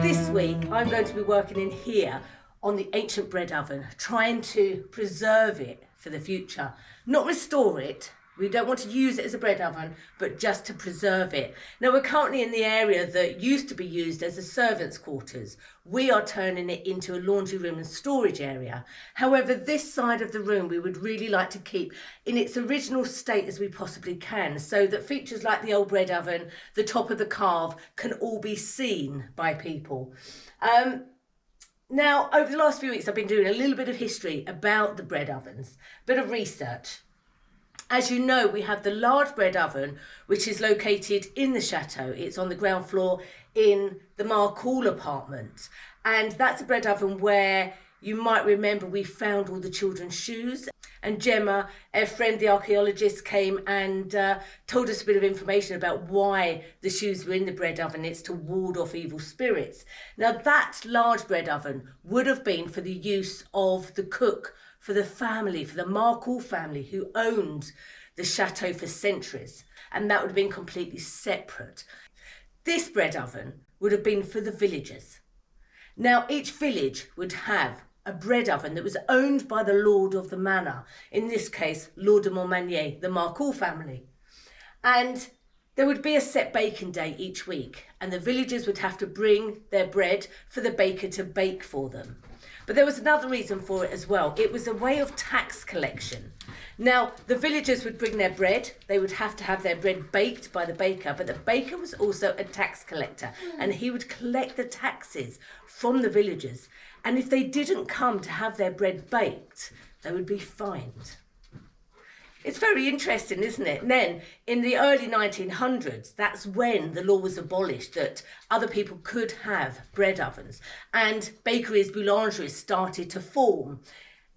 This week I'm going to be working in here on the ancient bread oven, trying to preserve it for the future. Not restore it, we don't want to use it as a bread oven, but just to preserve it. Now we're currently in the area that used to be used as the servants' quarters. We are turning it into a laundry room and storage area. However, this side of the room we would really like to keep in its original state as we possibly can, so that features like the old bread oven, the top of the carve, can all be seen by people. Now, over the last few weeks, I've been doing a little bit of history about the bread ovens, bit of research. As you know, we have the large bread oven, which is located in the chateau. It's on the ground floor in the Marcoule apartment. And that's a bread oven where you might remember we found all the children's shoes. And Gemma, our friend, the archaeologist, came and told us a bit of information about why the shoes were in the bread oven. It's to ward off evil spirits. Now, that large bread oven would have been for the use of the cook for the family, for the Marcoule family who owned the chateau for centuries. And that would have been completely separate. This bread oven would have been for the villagers. Now, each village would have a bread oven that was owned by the lord of the manor, in this case, Lord de Montmagny, the Marcoule family. And there would be a set baking day each week, and the villagers would have to bring their bread for the baker to bake for them. But there was another reason for it as well. It was a way of tax collection. Now, the villagers would bring their bread. They would have to have their bread baked by the baker, but the baker was also a tax collector, and he would collect the taxes from the villagers. And if they didn't come to have their bread baked, they would be fined. It's very interesting, isn't it? And then in the early 1900s, that's when the law was abolished that other people could have bread ovens, and bakeries, boulangeries started to form.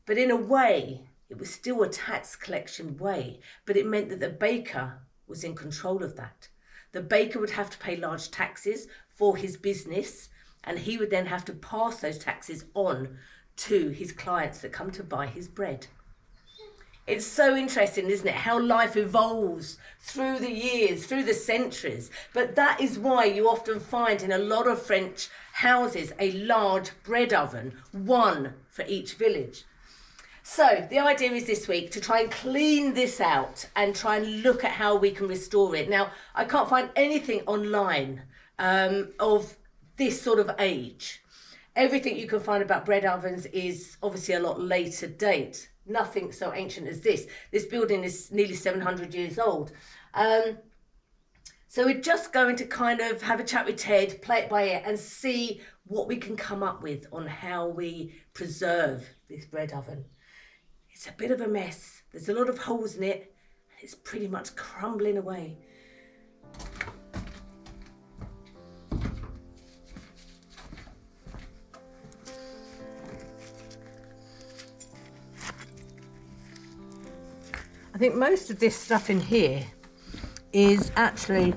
But in a way, it was still a tax collection way, but it meant that the baker was in control of that. The baker would have to pay large taxes for his business, and he would then have to pass those taxes on to his clients that come to buy his bread. It's so interesting, isn't it, how life evolves through the years, through the centuries. But that is why you often find in a lot of French houses a large bread oven, one for each village. So the idea is this week to try and clean this out and try and look at how we can restore it. Now, I can't find anything online of this sort of age. Everything you can find about bread ovens is obviously a lot later date. Nothing so ancient as this. This building is nearly 700 years old. So we're just going to kind of have a chat with Ted, play it by ear, and see what we can come up with on how we preserve this bread oven. It's a bit of a mess. There's a lot of holes in it, and it's pretty much crumbling away. I think most of this stuff in here is actually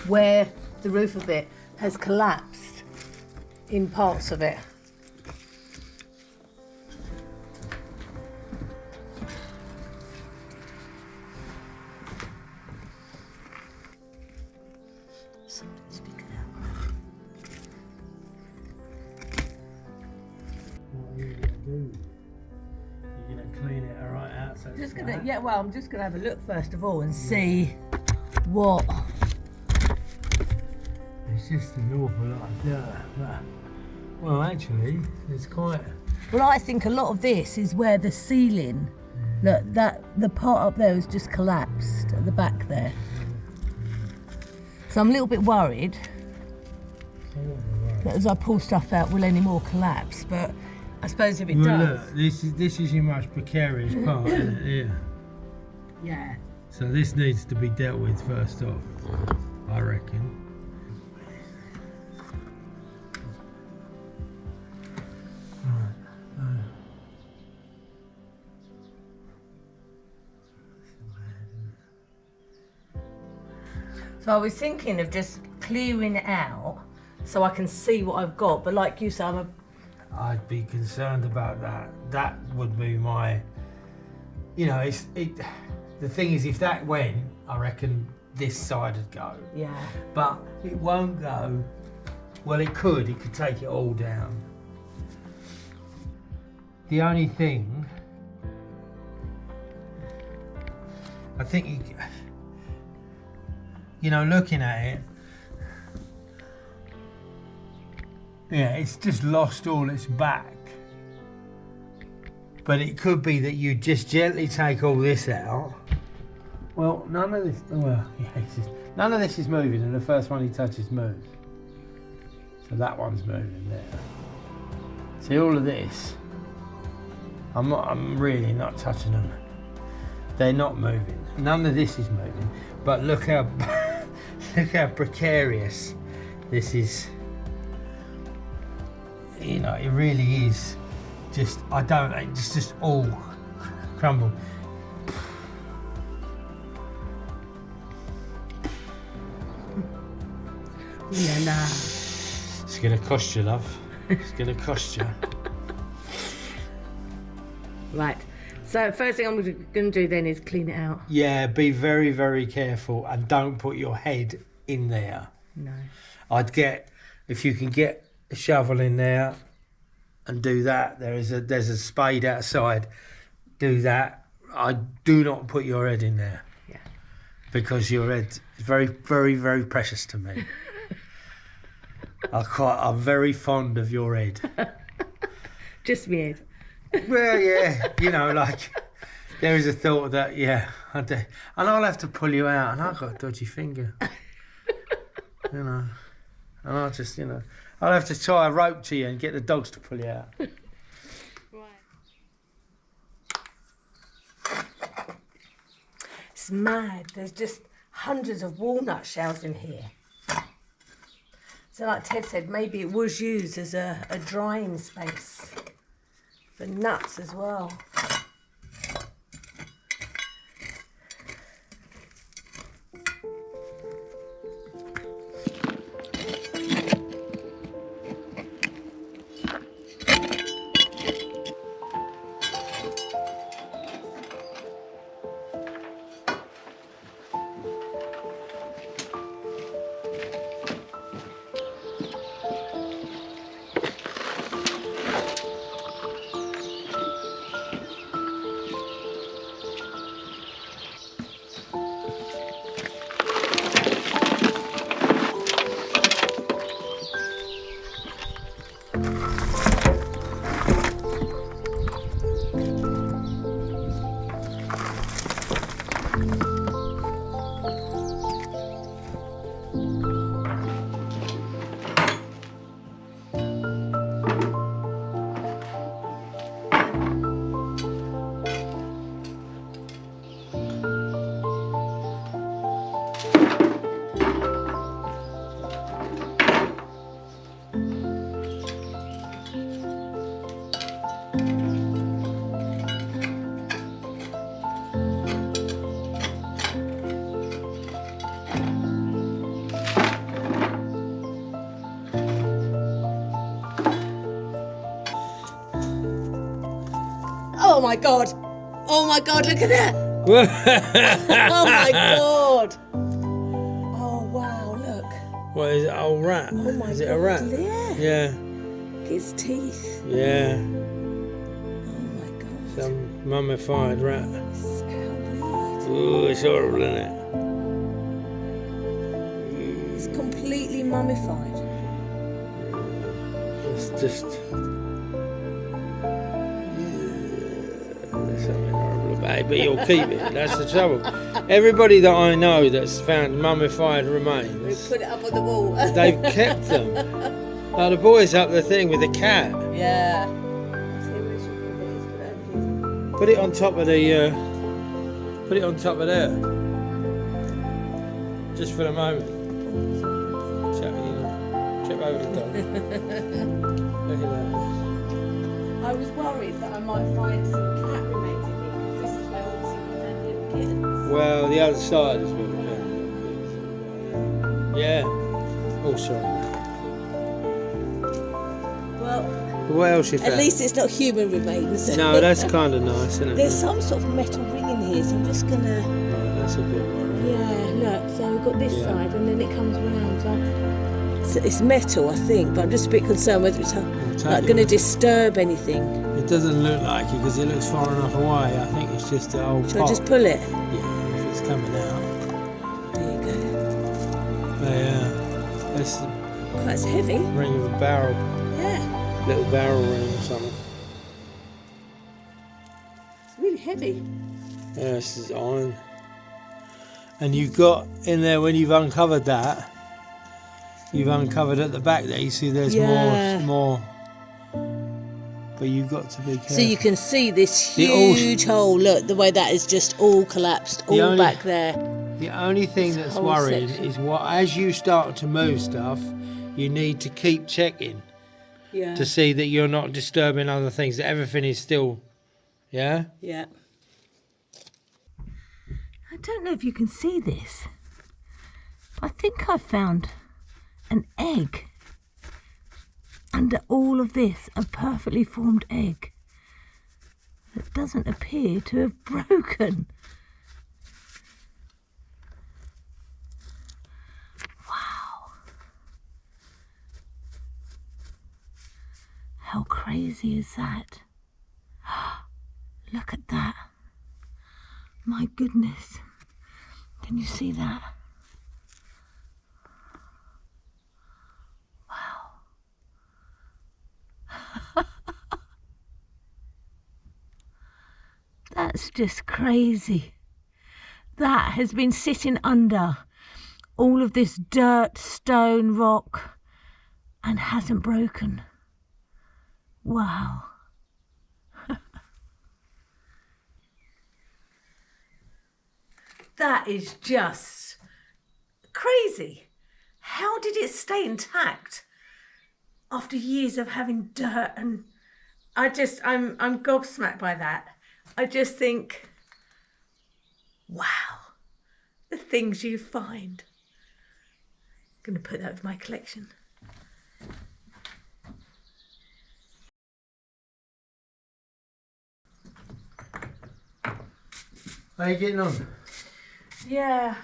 where the roof of it has collapsed in parts of it. Somebody's picking out. What are you going to do? You're going to clean it right out so it's flat? Yeah, well, I'm just going to have a look first of all and see what. It's just an awful lot of dirt. But, well, actually, it's quite. Well, I think a lot of this is where the ceiling, that the part up there has just collapsed at the back there. So I'm a little bit worried that as I pull stuff out, will any more collapse? But I suppose if it does. Look, this is your most precarious part, isn't it? Here. Yeah. So this needs to be dealt with first off, I reckon. So I was thinking of just clearing it out so I can see what I've got. But like you said, I'd be concerned about that. That would be my, you know, the thing is, if that went, I reckon this side would go. Yeah. But it won't go. Well, it could take it all down. The only thing, I think, you know, looking at it, yeah, it's just lost all its back. But it could be that you just gently take all this out. Well, none of this, well, yeah, none of this is moving, and the first one he touches moves. So that one's moving there. See, all of this, I'm really not touching them. They're not moving. None of this is moving. But look how look how precarious this is. You know, it really is. Just it's just all crumbled. Yeah, nah. It's gonna cost you, love. It's gonna cost you. Right. So first thing I'm going to do then is clean it out. Yeah, be very, very careful and don't put your head in there. No. If you can get a shovel in there and do that. There's a spade outside. Do that. I do not put your head in there. Yeah. Because your head is very, very, very precious to me. I'm very fond of your head. Just me head. Well, yeah, you know, like there is a thought that, yeah, I do. And I'll have to pull you out, and I've got a dodgy finger, you know, and I'll just, you know, I'll have to tie a rope to you and get the dogs to pull you out. It's mad. There's just hundreds of walnut shells in here. So like Ted said, maybe it was used as a drying space for nuts as well. Oh my God. Oh my God, look at that. Oh my God. Oh wow, look. What is it? Oh, rat. Oh my is it God, a rat? Yeah. Yeah. His teeth. Yeah. Oh my God. Some mummified rat. This is how weird. Ooh, it's horrible, isn't it? It's completely mummified. It's just... There's something horrible about it, but you'll keep it. That's the trouble. Everybody that I know that's found mummified We remains, put it up on the wall. they've kept them. Like the boys up the thing with the cat. Yeah. Put it on top of the... put it on top of there. Just for the moment. Trip over the dog. Look at that. I was worried that I might find some cat remains in here because this is where obviously we found little kittens. Well, the other side is where we found it. Yeah. Oh, sorry. Well, What else you found? At least it's not human remains. No, that's kind of nice, isn't it? There's some sort of metal ring in here, so I'm just gonna. Oh, that's a bit worrying. Yeah, look. So we've got this side, and then it comes round. So it's metal, I think, but I'm just a bit concerned whether it's like going to disturb anything. It doesn't look like it because it looks far enough away. I think it's just the old Shall pot. I just pull it? Yeah, if it's coming out. There you go. Oh, yeah. That's Quite it's heavy. ring of a barrel. Yeah. Little barrel ring or something. It's really heavy. Yeah, this is iron. And you've got in there, when you've uncovered that, you've uncovered at the back there, you see there's more. But you've got to be careful. So you can see this huge hole. Look, the way that is just all collapsed, back there. The only thing that's worrying is as you start to move stuff, you need to keep checking to see that you're not disturbing other things, that everything is still, yeah? Yeah. I don't know if you can see this. I think I found an egg under all of this, a perfectly formed egg that doesn't appear to have broken. Wow. How crazy is that? Look at that. My goodness. Can you see that? That's just crazy. That has been sitting under all of this dirt, stone, rock, and hasn't broken. Wow. That is just crazy. How did it stay intact after years of having dirt? And I'm gobsmacked by that. I just think, wow, the things you find. I'm going to put that with my collection. How are you getting on? Yeah,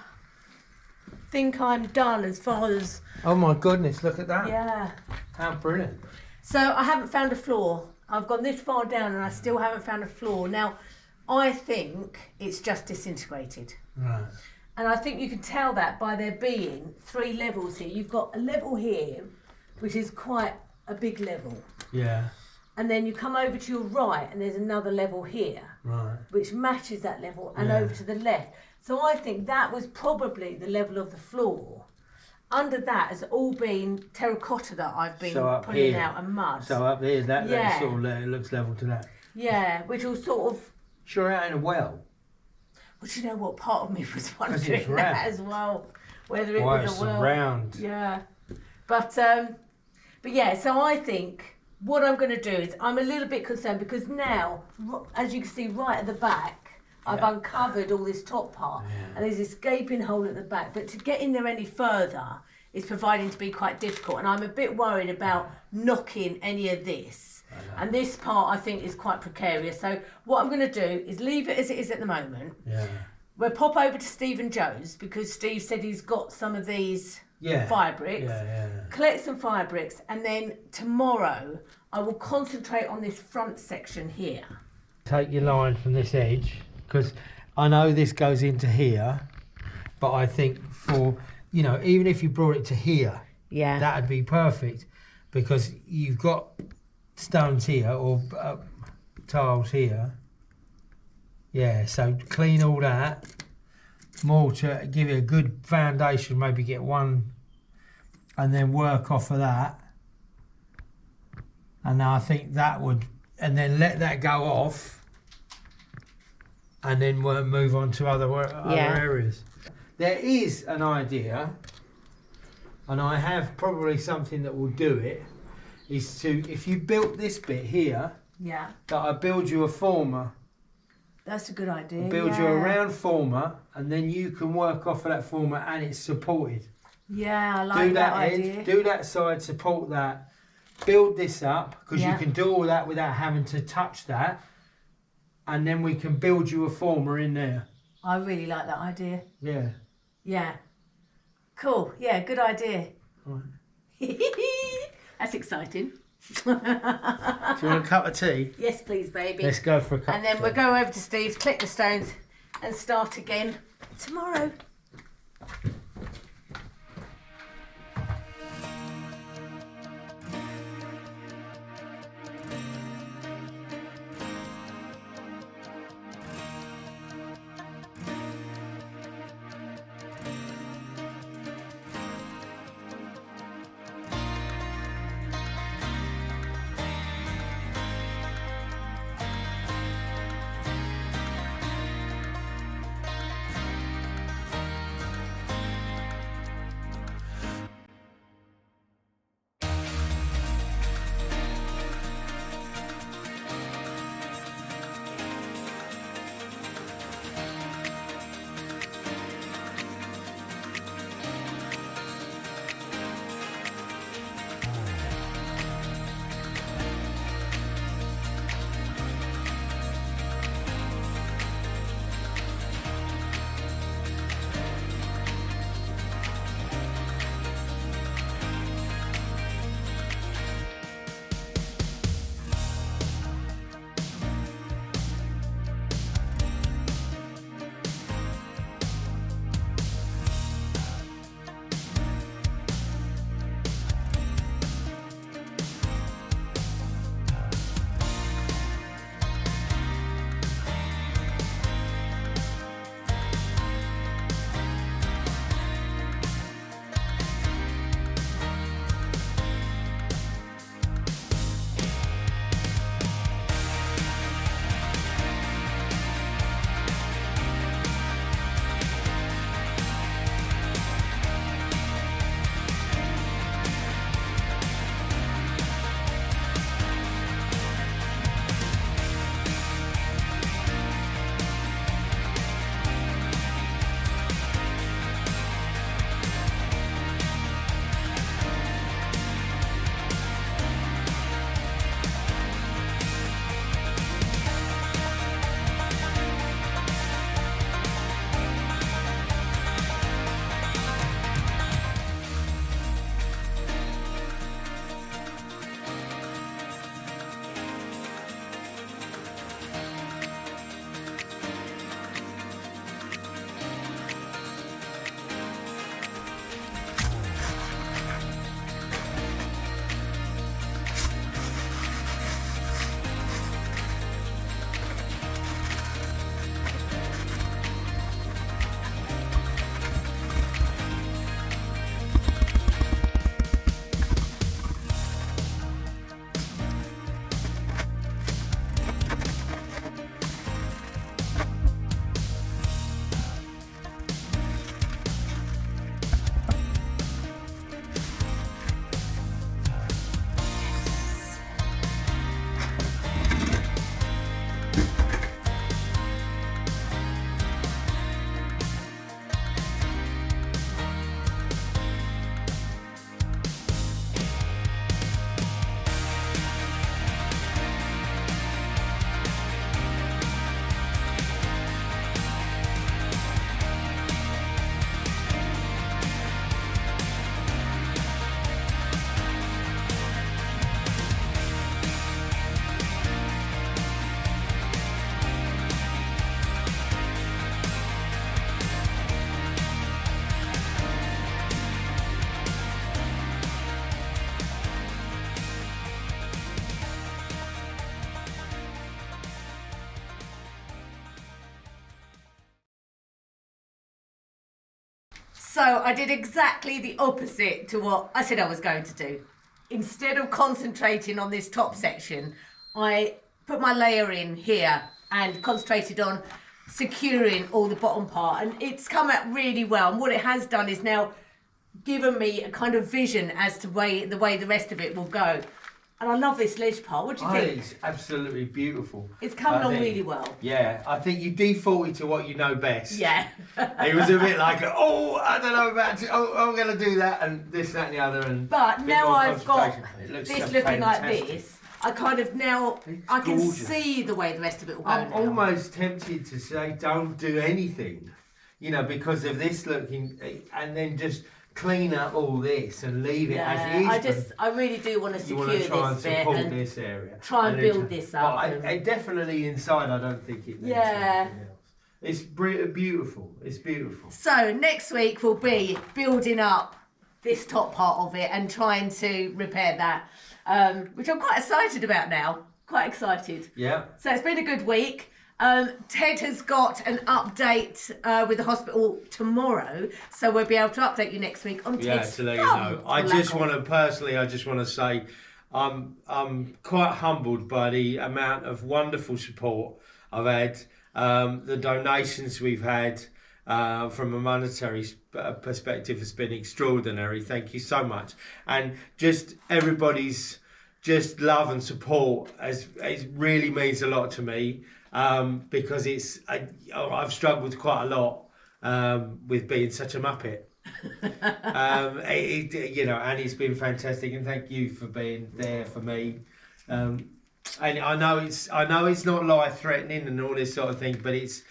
think I'm done as far as... Oh my goodness, look at that. Yeah. How brilliant. So I haven't found a floor. I've gone this far down and I still haven't found a floor. Now, I think it's just disintegrated. Right. And I think you can tell that by there being 3 levels here. You've got a level here, which is quite a big level. Yeah. And then you come over to your right and there's another level here, Right. which matches that level, and over to the left. So I think that was probably the level of the floor. Under that has all been terracotta that I've been pulling out, and mud. So up there, that sort of it looks level to that. Yeah, which will sort of... Sure, out in a well. Well, do you know what? Part of me was wondering that as well, whether it was a well. Round. Yeah, but yeah. So I think what I'm going to do is I'm a little bit concerned because now, as you can see right at the back, I've uncovered all this top part, and there's this gaping hole at the back. But to get in there any further is proving to be quite difficult, and I'm a bit worried about knocking any of this. And this part I think is quite precarious. So what I'm going to do is leave it as it is at the moment. Yeah. We'll pop over to Steve and Joe's because Steve said he's got some of these fire bricks. Yeah. Collect some fire bricks, and then tomorrow I will concentrate on this front section here. Take your line from this edge, because I know this goes into here, but I think for, even if you brought it to here, that'd be perfect, because you've got stones here or tiles here. Yeah, so clean all that, more to give you a good foundation, maybe get one, and then work off of that. And I think that would, and then let that go off, and then we'll move on to other areas. There is an idea, and I have probably something that will do it, is to, if you built this bit here, that I build you a former. That's a good idea. Build you a round former, and then you can work off of that former, and it's supported. Yeah, I like that idea. Do that side, support that, build this up, because Yeah. you can do all that without having to touch that, and then we can build you a former in there. I really like that idea. Yeah. Yeah. Cool. Yeah, good idea. Right. That's exciting. Do you want a cup of tea? Yes, please, baby. Let's go for a cup. And then of we'll tea. go over to Steve's, collect the stones, and start again tomorrow. So I did exactly the opposite to what I said I was going to do. Instead of concentrating on this top section, I put my layer in here and concentrated on securing all the bottom part, and it's come out really well. And what it has done is now given me a kind of vision as to the way the rest of it will go. And And I love this ledge part. What do you think? It's absolutely beautiful. It's coming along really well. Yeah, I think you defaulted to what you know best. Yeah. It was a bit like, oh, I don't know about it. Oh, I'm going to do that and this, that, and the other. But now I've got this looking like this. I kind of now I can gorgeous. see the way the rest of it will go. I'm now. almost tempted to say, don't do anything, because of this looking, and then just clean up all this and leave it as it is. I really do want to secure this and support this area. Try and build this up. I definitely inside, I don't think it needs anything else. It's beautiful. It's beautiful. So next week we'll be building up this top part of it and trying to repair that, which I'm quite excited about now. Quite excited. Yeah. So it's been a good week. Ted has got an update with the hospital tomorrow, so we'll be able to update you next week on Ted's to let you know. I just want to say I'm quite humbled by the amount of wonderful support I've had, the donations we've had from a monetary perspective has been extraordinary. Thank you so much, and just everybody's just love and support it really means a lot to me. Because I've struggled quite a lot with being such a muppet, and it's been fantastic. And thank you for being there for me. And I know it's not life threatening and all this sort of thing, but it's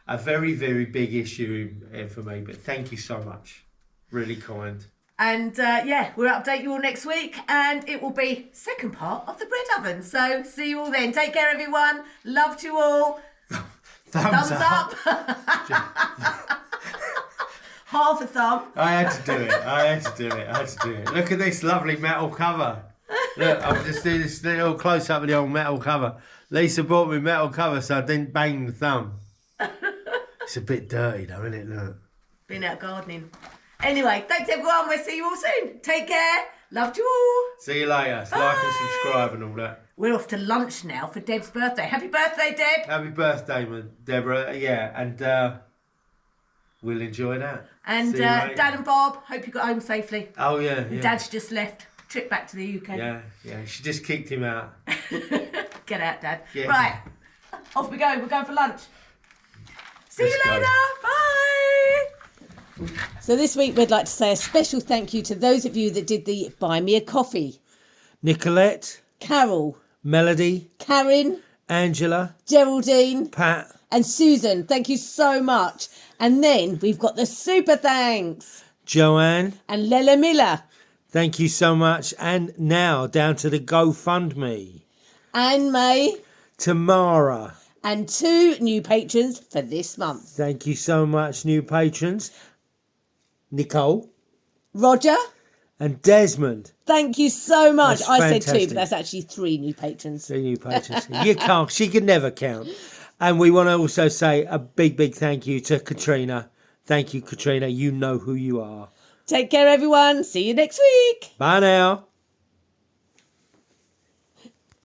a very, very big issue for me. But thank you so much, really kind. And we'll update you all next week, and it will be second part of the bread oven. So see you all then. Take care, everyone. Love to you all. Thumbs up. Half a thumb. I had to do it. Look at this lovely metal cover. Look, I'll just do this little close up of the old metal cover. Lesa bought me metal cover so I didn't bang the thumb. It's a bit dirty though, isn't it? Look. Been out gardening. Anyway, thanks everyone. We'll see you all soon. Take care. Love to you all. See you later. Bye. Like and subscribe and all that. We're off to lunch now for Deb's birthday. Happy birthday, Deb. Happy birthday, Deborah. Yeah, and we'll enjoy that. And Dad and Bob, hope you got home safely. Oh, yeah. Dad's just left. Trip back to the UK. Yeah. She just kicked him out. Get out, Dad. Yeah. Right. Off we go. We're going for lunch. See you later. Bye. So this week we'd like to say a special thank you to those of you that did the Buy Me a Coffee. Nicolette. Carol. Melody. Karen. Angela. Geraldine. Pat. And Susan. Thank you so much. And then we've got the super thanks. Joanne. And Lela Miller. Thank you so much. And now down to the GoFundMe. Anne May. Tamara. And 2 new patrons for this month. Thank you so much, new patrons. Nicole. Roger. And Desmond. Thank you so much. That's I fantastic. said 2, but that's actually 3 new patrons. 3 new patrons. You can't. She can never count. And we want to also say a big, big thank you to Katrina. Thank you, Katrina. You know who you are. Take care, everyone. See you next week. Bye now.